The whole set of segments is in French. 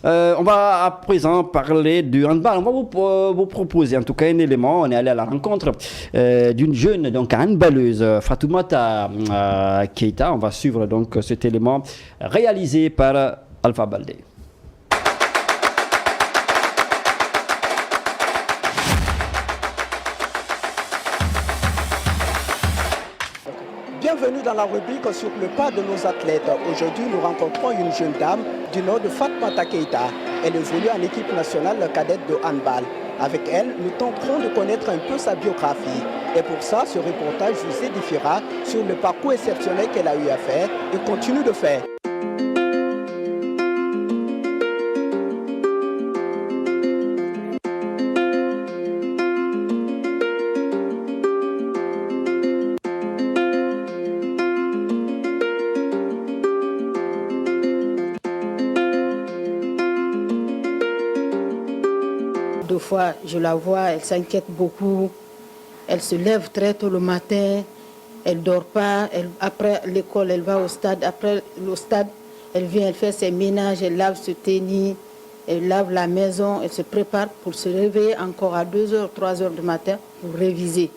On va à présent parler du handball. On va vous proposer en tout cas un élément. On est allé à la rencontre d'une jeune donc handballeuse, Fatoumata Keita. On va suivre donc cet élément réalisé par Alpha Baldé. Bienvenue dans la rubrique sur le pas de nos athlètes. Aujourd'hui, nous rencontrons une jeune dame du nom de Fatoumata Keita. Elle évolue en équipe nationale cadette de handball. Avec elle, nous tenterons de connaître un peu sa biographie. Et pour ça, ce reportage vous édifiera sur le parcours exceptionnel qu'elle a eu à faire et continue de faire. Deux fois, je la vois, elle s'inquiète beaucoup. Elle se lève très tôt le matin. Elle ne dort pas. Après l'école, elle va au stade. Après le stade, elle vient, elle fait ses ménages, elle lave ce tennis, elle lave la maison, elle se prépare pour se réveiller encore à 2h, 3h du matin pour réviser.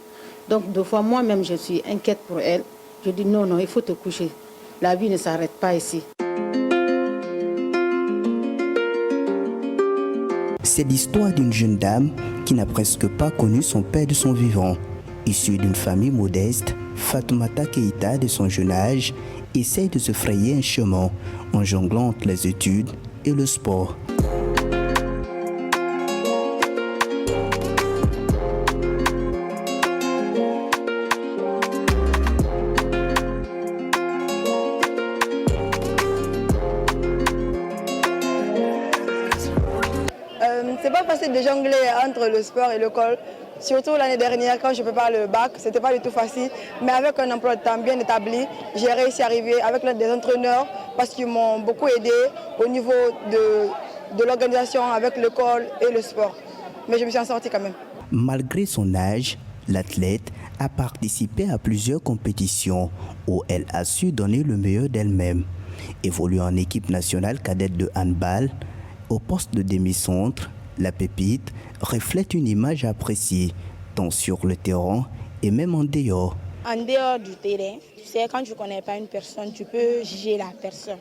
Donc, deux fois, moi-même, je suis inquiète pour elle. Je dis non, il faut te coucher. La vie ne s'arrête pas ici. C'est l'histoire d'une jeune dame qui n'a presque pas connu son père de son vivant. Issue d'une famille modeste, Fatoumata Keita, de son jeune âge, essaye de se frayer un chemin en jonglant entre les études et le sport. C'est pas facile de jongler entre le sport et l'école. Surtout l'année dernière, quand je prépare le bac, c'était pas du tout facile. Mais avec un emploi de temps bien établi, j'ai réussi à arriver avec l'aide des entraîneurs parce qu'ils m'ont beaucoup aidé au niveau de l'organisation avec l'école et le sport. Mais je me suis en sortie quand même. Malgré son âge, l'athlète a participé à plusieurs compétitions où elle a su donner le meilleur d'elle-même. Évoluant en équipe nationale cadette de handball, au poste de demi-centre, la pépite reflète une image appréciée, tant sur le terrain et même en dehors. En dehors du terrain, tu sais, quand tu ne connais pas une personne, tu peux juger la personne.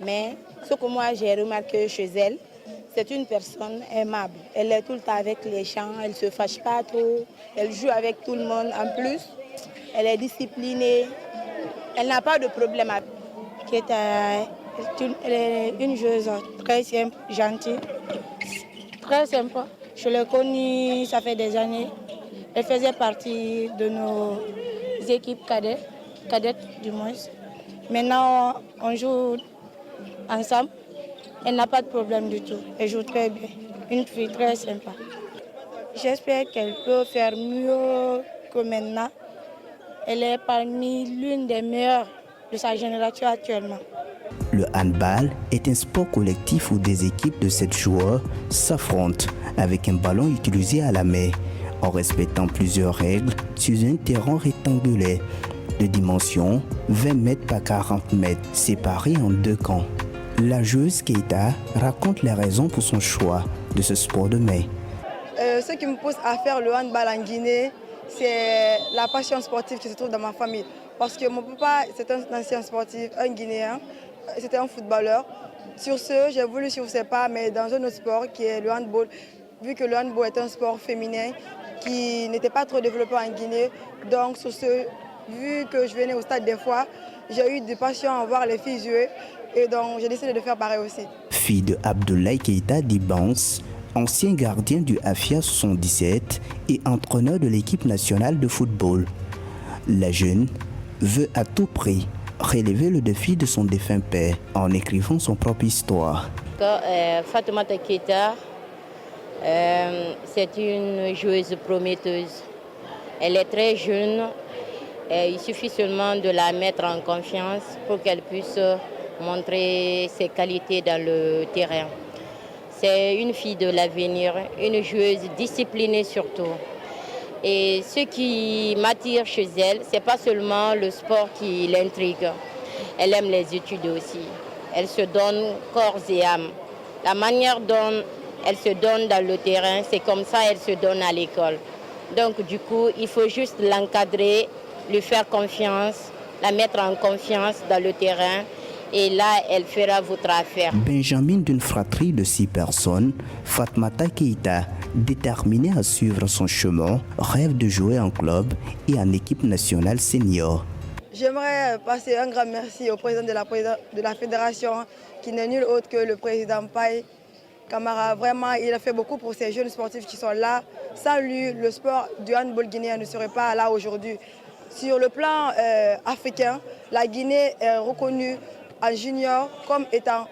Mais ce que moi j'ai remarqué chez elle, c'est une personne aimable. Elle est tout le temps avec les gens, elle ne se fâche pas trop, elle joue avec tout le monde. En plus, elle est disciplinée, elle n'a pas de problème. Elle est une joueuse très simple, gentille, très sympa. Je l'ai connue, ça fait des années. Elle faisait partie de nos équipes cadettes du moins. Maintenant, on joue ensemble. Elle n'a pas de problème du tout. Elle joue très bien. Une fille très sympa. J'espère qu'elle peut faire mieux que maintenant. Elle est parmi l'une des meilleures de sa génération actuellement. Le handball est un sport collectif où des équipes de 7 joueurs s'affrontent avec un ballon utilisé à la main, en respectant plusieurs règles sur un terrain rectangulaire de dimension 20 mètres par 40 mètres, séparés en deux camps. La joueuse Keita raconte les raisons pour son choix de ce sport de main. Ce qui me pousse à faire le handball en Guinée, c'est la passion sportive qui se trouve dans ma famille. Parce que mon papa, c'est un ancien sportif, un Guinéen, c'était un footballeur. Sur ce, j'ai voulu suivre ses pas, mais dans un autre sport qui est le handball. Vu que le handball est un sport féminin qui n'était pas trop développé en Guinée. Donc sur ce, vu que je venais au stade des fois, j'ai eu de passion à voir les filles jouer. Et donc j'ai décidé de faire pareil aussi. Fille de Abdoulaye Keita d'Ibans, ancien gardien du AFIA 77 et entraîneur de l'équipe nationale de football. La jeune veut à tout prix relever le défi de son défunt père en écrivant son propre histoire. Fatoumata Keita, c'est une joueuse prometteuse. Elle est très jeune. Il suffit seulement de la mettre en confiance pour qu'elle puisse montrer ses qualités dans le terrain. C'est une fille de l'avenir, une joueuse disciplinée surtout. Et ce qui m'attire chez elle, ce n'est pas seulement le sport qui l'intrigue. Elle aime les études aussi. Elle se donne corps et âme La manière dont elle se donne dans le terrain, c'est comme ça qu'elle se donne à l'école. Donc du coup, il faut juste l'encadrer, lui faire confiance, la mettre en confiance dans le terrain. Et là, elle fera votre affaire. Benjamin d'une fratrie de 6 personnes, Fatmata Keita, déterminée à suivre son chemin, rêve de jouer en club et en équipe nationale senior. J'aimerais passer un grand merci au président de la fédération, qui n'est nul autre que le président Paye Camara. Vraiment, il a fait beaucoup pour ces jeunes sportifs qui sont là. Sans lui, le sport du handball guinéen ne serait pas là aujourd'hui. Sur le plan africain, la Guinée est reconnue en junior comme étant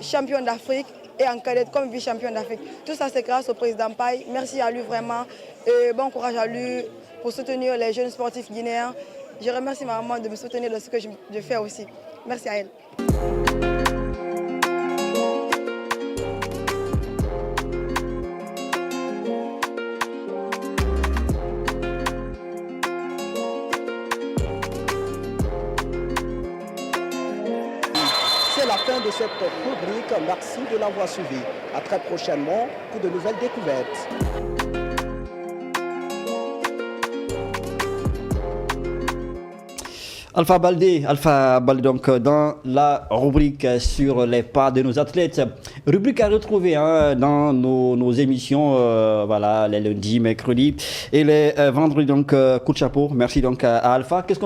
champion d'Afrique et en cadette comme vice-champion d'Afrique. Tout ça, c'est grâce au président Paye. Merci à lui vraiment et bon courage à lui pour soutenir les jeunes sportifs guinéens. Je remercie ma maman de me soutenir dans ce que je fais aussi. Merci à elle. C'est la fin de cette rubrique. Merci de l'avoir suivi. À très prochainement pour de nouvelles découvertes. Alpha Baldé, donc dans la rubrique sur les pas de nos athlètes. Rubrique à retrouver dans nos émissions, voilà, les lundis, mercredis et les vendredis. Donc, coup de chapeau. Merci donc à Alpha. Qu'est-ce qu'on